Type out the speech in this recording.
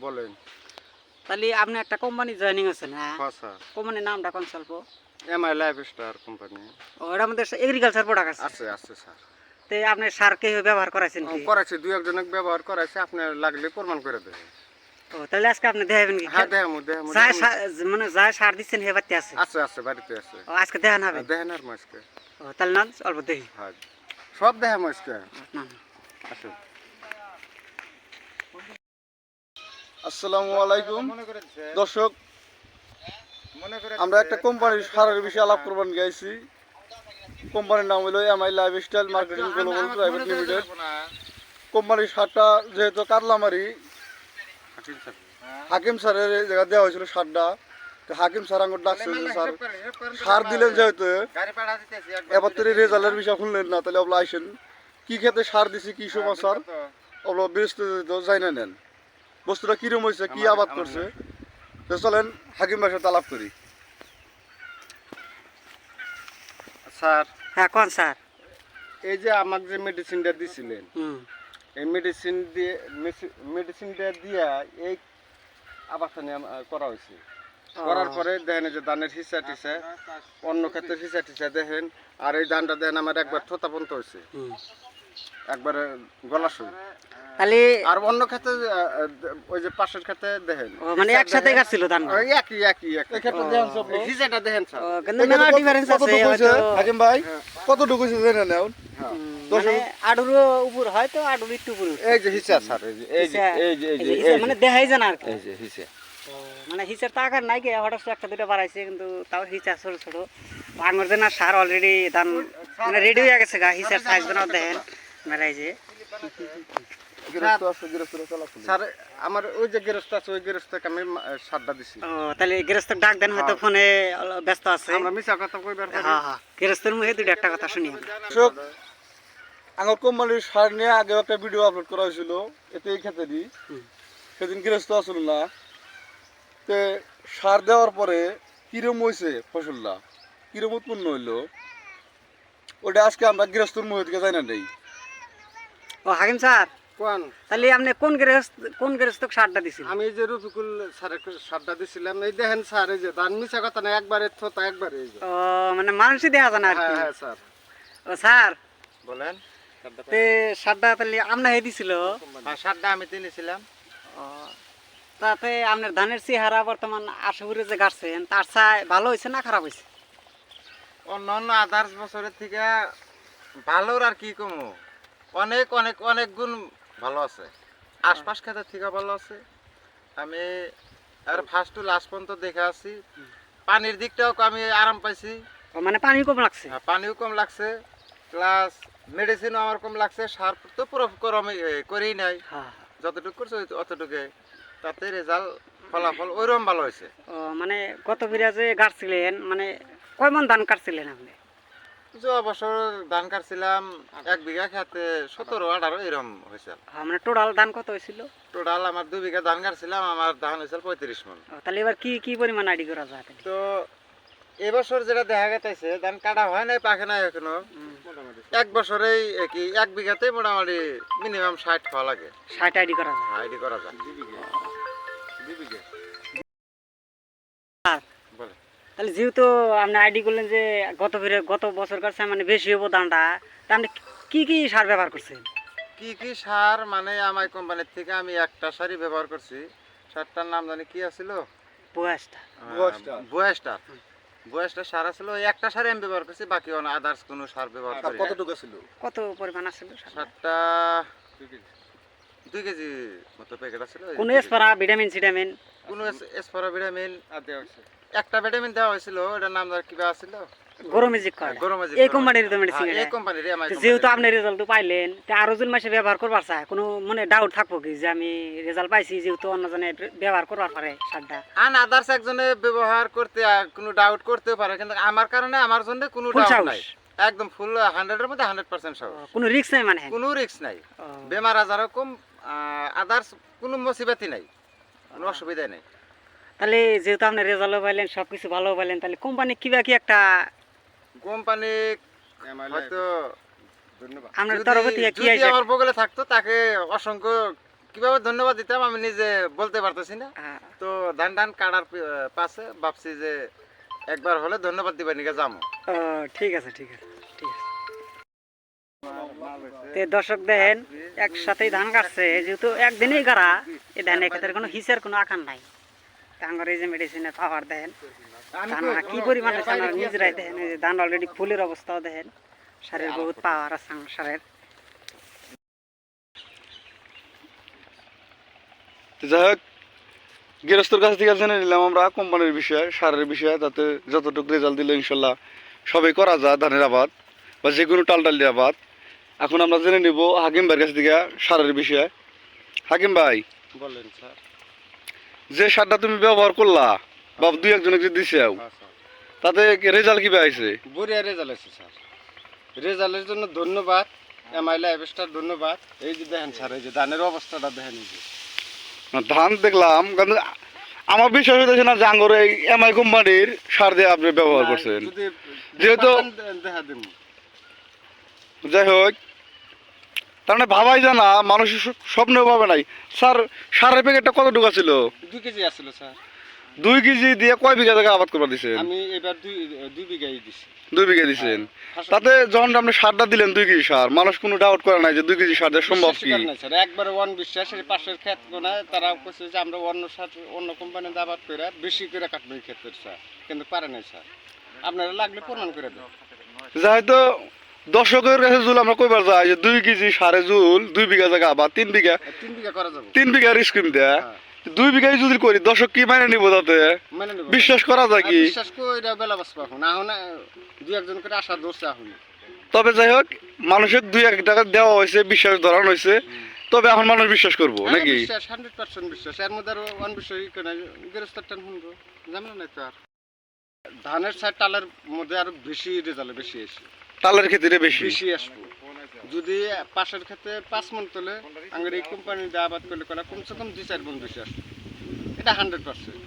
বলেন। তাহলে আপনি একটা কোম্পানি জয়েনিং আছেন, হ্যাঁ? হ্যাঁ স্যার। কোম্পানির নামটা কোন স্বল্প? MI life star company. ওটার মধ্যে এগ্রিকালচার প্রোডাক্ট আছে। আছে আছে স্যার। তো আপনি সার কে ব্যবহার করাইছেন কি? করাইছি, দুই একজনক ব্যবহার করাইছে, আপনি লাগলে প্রমাণ করে দেবেন। ও তাহলে আজকে আপনি দেখাবেন কি? হ্যাঁ দেখামু দেখামু। মানে যা সার দিচ্ছেন হে বাড়িতে আছে? আছে আছে, বাড়িতে আছে। ও আজকে দেখান হবে? দেখেন আর মাসকে। ও তাহলে না অল্প দেখি। হ্যাঁ সব দেখামু আজকে। না আসুন। আসসালামু আলাইকুম দর্শক, আমরা একটা কোম্পানির সারের বিষয়ে আলাপ করবার গেছি। কোম্পানির নাম হলো MI lifestyle marketing global private limited. কোম্পানির সারটা যেহেতু কাটলামারি হাকিম স্যারের এই জায়গা দেওয়া হয়েছিল সারটা, তো হাকিম স্যার আঙুর ডাকছে যে স্যার সার দিলেন যেহেতু এবার তো রেজাল্টের বিষয় শুনলেন না, তাহলে আপনার আইসেন কি খেতে সার দিছি কি সমাচার আপনার বিস্তারিত জানা নেন, বস্তুটা কিরম হয়েছে কি আবাদ করছে। তো চলেন হাকিম ভাইয়ের সাথে আলাপ করি। স্যার হ্যাঁ কোন স্যার? এই যে আমাকে যে মেডিসিনটা দিছিলেন, এই মেডিসিনটা দিয়া এই আবাদটা নিয়ে করা হয়েছে। করার পরে দেখেন যে ধানের হিসা টিসা, অন্য ক্ষেত্রে হিসা টিসা দেখেন, আর এই ধানটা দেখেন আমার একবার থোতা পন্ত হয়েছে, একবারে গলা শুই। তাহলে আর অন্য ক্ষেত্রে ওই যে পাশের ক্ষেত্রে দেখেন মানে একসাথে কাটছিল ধান? একই একই একই ক্ষেত্রে দেখেন সব হিসাটা দেখেন স্যার। কিন্তু মেলা ডিফারেন্স আছে হয়তো। হাকিম ভাই কতটুকু জেনে নেও? মানে আডুর উপর হয়তো আডুর একটু উপর। এই যে হিসা স্যার, এই যে এই যে এই যে এই যে মানে দেখাই যায় না আর কি। এই যে হিসা, মানে হিচার তো আকার নাই কি, হঠাৎ একটা দুটো বাড়াইছে, কিন্তু তাও হিচা ছোট ছোট আঙুর যে না সার অলরেডি ধান মানে রেডি হয়ে গেছে গা। হিচার সাইজ বানাও দেখেন মেলাই যে স্যার আমার ওই যে গৃহস্থ আছে, ওই গৃহস্থকে আমি সারটা দিছি। ও তাহলে গৃহস্থর ডাক দেন, হয়তো ফোনে ব্যস্ত আছে। আমরা মিছা কথা কইবার পারি। হ্যাঁ হ্যাঁ, গৃহস্থর মুখে দুটো একটা কথা শুনি আমরা। দর্শক, আমার কোম্পানির সার নিয়ে আগে একটা ভিডিও আপলোড করা হয়েছিল, এতে এই ক্ষেত্রে সেদিন গৃহস্থ আসল না। তে সার দেওয়ার পরে কিরম হয়েছে ফসলটা, কিরম উৎপন্ন হইলো, ওটা আজকে আমরা গৃহস্থর মুখ থেকে জানা নেই। ও হাকিম স্যার, কোন তাহলে আপনি কোন গৃহস্থক সারটা দিছেন? আমি এই যে রফিকুল স্যারের সারটা দিছিলাম। এই দেখেন স্যার, এই যে ধান মিছা কথা না, একবারে থোতা একবারে এই যে। ও মানে মানুষই দেখা যায় না আর হ্যাঁ কি। হ্যাঁ স্যার ও স্যার, বলেন। তে সারটা তাহলে আপনা হে দিছিল? হ্যাঁ সারটা আমি কিনেছিলাম। ও তাতে আপনার ধানের চেহারা বর্তমান আশুপুরে যে গাছছেন তার চাই ভালো হয়েছে না খারাপ হয়েছে? অন্য অন্য আদার্স বছরের থেকে ভালোর আর কি কমু, অনেক অনেক অনেক গুণ ভালো আছে। আশপাশ ক্ষেতের থেকে ভালো আছে। আমি আর ফার্স্ট টু লাস্ট পর্যন্ত দেখে আছি। পানির দিকটাও আমি আরাম পাইছি। ও মানে পানি কম লাগছে? পানিও কম লাগছে, প্লাস মেডিসিনও আমার কম লাগছে। সার তো পুরো করেই নাই, হ্যাঁ। যতটুকু করছে অতটুকু, তাতে রেজাল্ট ফলাফল ওইরকম ভালো হয়েছে। ও মানে গত বিরা যে গাছছিলেন, মানে কয় মন ধান কাটছিলেন আপনি? যাওয়া বছর ধান কাটছিলাম 1 বিঘা খেতে 17-18 এরকম হয়েছে। মানে টোটাল ধান কত হয়েছিল? টোটাল আমার 2 বিঘা ধান কাটছিলাম, আমার ধান হয়েছিল 35 মন। তাহলে এবার কি কি পরিমাণ আইডি করা যায়? তো এবছর যেটা দেখা গেছে, ধান কাটা হয় নাই, পাকে নাই এখনো। এক বছরেই কি 1 বিঘাতেই মোটামুটি মিনিমাম 60 হওয়া লাগে। 60 আইডি করা যায়? আইডি করা যায়। 2 বিঘা বলে। তাহলে যেহেতু আপনি আইডি করলেন যে গত বছর কাছে মানে বেশি হবো ধানটা, তা আপনি কি কি সার ব্যবহার করছেন? কি কি সার মানে আমার কোম্পানির থেকে আমি একটা সারই ব্যবহার করছি। সারটার নাম জানি কি আছিল, বুয়াস্টার সার আছিল। ওই একটা সারই আমি ব্যবহার করছি, বাকি আদার্স কোনো সার ব্যবহার করি না। কতটুকু ছিল, কত পরিমাণ আছিল সারটা? 2 কেজি মতো প্যাকেট আছিল। কোন স্পারা ভিটামিন সিটামিন? কোন স্পরা ভিটামিন একটা ভিটামিন দেওয়া হয়েছিল, ওটার নাম কিবা আছিল, গরমেজিক কয়। এই কোম্পানির তো মেডিসিন। এই কোম্পানির যেহেতু আপনি রেজাল্ট পাইলেন, তা আরো জন মাসে ব্যবহার করবার চায়, কোনো মানে ডাউট থাকবো কি যে আমি রেজাল্ট পাইছি, যেহেতু অন্যজনে ব্যবহার করবার পারে সারটা? আদার্স একজনে ব্যবহার করতে কোনো ডাউট করতে পারে, কিন্তু আমার কারণে আমার জন্য কোনো ডাউট নাই। একদম ফুল 100 এর মধ্যে 100% সাহস। কোনো রিস্ক নাই মানে? কোনো রিস্ক নাই, বেমার আজারও কম, আদার্স কোনো মুসিবতই নাই, কোনো অসুবিধা নাই। তাহলে যেহেতু আপনি রেজাল্টও পাইলেন, সবকিছু ভালো পাইলেন, তাহলে কোম্পানি কিবা কি একটা কোম্পানি হয়তো ধন্যবাদ আপনার তরফ থেকে কি যদি আমার বগলে থাকতো, তাকে অসংখ্য কিভাবে ধন্যবাদ দিতাম আমি নিজে বলতে পারতেছি না। হ্যাঁ। তো ধান টান কাটার পাশে ভাবছি যে একবার হলে ধন্যবাদ দিবার নিকে যাবো। ও ঠিক আছে ঠিক আছে ঠিক আছে। তে দর্শক দেখেন একসাথেই ধান কাটছে যেহেতু একদিনেই গাড়া, এই ধানের ক্ষেত্রে কোনো হিসের কোনো আকার নাই। টাঙ্গর এই যে মেডিসিনের পাওয়ার দেন ধান কি পরিমাণ হয়েছে আপনারা নিজেরাই দেখেন। এই যে ধান অলরেডি ফুলের অবস্থাও দেখেন, সারের বহুত পাওয়ার আছে সারের। তো যাই হোক, গৃহস্থর কাছ থেকে জেনে নিলাম আমরা কোম্পানির বিষয়ে, সারের বিষয়ে, যাতে যতটুকু রেজাল্ট দিলে ইনশাল্লাহ সবই করা যায় ধানের আবাদ বা যে কোনো টালটালি আবাদ। এখন আমরা জেনে নিব হাকিম ভাইয়ের কাছ থেকে সারের বিষয়ে। হাকিম ভাই, বলেন স্যার। যে সারটা তুমি ব্যবহার করলা বা দুই একজনে যে দিছেও, তাতে রেজাল্ট কি পাইছে? বড়িয়া রেজাল্ট আছে স্যার। রেজাল্টের জন্য ধন্যবাদ এমআইলা এভেস্টার, ধন্যবাদ। এই যে দেখেন স্যার, এই যে ধানের অবস্থাটা দেখেন, এই যে ধান দেখলাম, কিন্তু আমার বিশ্বাস হইতেছে না যে আঙ্গুর এই এমআই কোম্পানির সার দিয়ে আপনি ব্যবহার করছেন। যদি যেহেতু দেখা দিন, যাই হোক, তার মানে ভাবাই জানা মানুষের স্বপ্নেও ভাবে নাই। স্যার, সারের প্যাকেটটা কতটুকু ছিল? 2 কেজি আসলো স্যার। 2 কেজি দিয়ে কয় বিঘা জায়গা আবাদ করবা দিচ্ছেন? আমি এবার 2 বিঘাই দিছি। 2 বিঘা দিচ্ছেন। তাতে যখন আপনি সারটা দিলেন 2 কেজি সার, মানুষ কোনো ডাউট করে নাই যে 2 কেজি সার দেওয়া সম্ভব কি? স্যার একবারে বিশ্বাস, এই পাশের ক্ষেত গোনা তারা কইছে যে আমরা অন্য সার অন্য কোম্পানিতে আবাদ করে বেশি করে কাটবো এই ক্ষেত্রে স্যার, কিন্তু পারে নাই স্যার। আপনারা লাগলে প্রমাণ করে দেন। যেহেতু দর্শকের কাছে জুল আমরা কইবার যাই যে 2 কেজি সারে জুল 2 বিঘা জায়গা বা 3 বিঘা 3 বিঘা করা যাবে। 3 বিঘার স্কিম দেয়, 2 বিঘাই যদি করি দর্শক কি মানে নিব? তাতে মানে নেব, বিশ্বাস করা যায় কি? বিশ্বাস কইরা বেলা বাসবা এখন এখন 2-1 করে আশা ধরছে এখন। তবে যাই হোক, মানুষের 2-1 টাকা দেওয়া হয়েছে, বিশ্বাস ধরানো হয়েছে, তবে এখন মানুষ বিশ্বাস করবো নাকি? বিশ্বাস 100% বিশ্বাস। এর মধ্যে আরো অনবিশ্বাস কেন গৃহস্থ টান শুনবো, জানেন না তো। আর ধানের সাইড টালের মধ্যে আরো বেশি রেজাল্ট বেশি এসে তালের ক্ষেত্রে বেশি বেশি আসবো। যদি পাশের ক্ষেত্রে 5 মণ তোলে, আঙ্গুর এই কোম্পানি দিয়ে আবাদ করলে কমসে কম 2-4 গুণ বেশি আসবে, এটা 100%।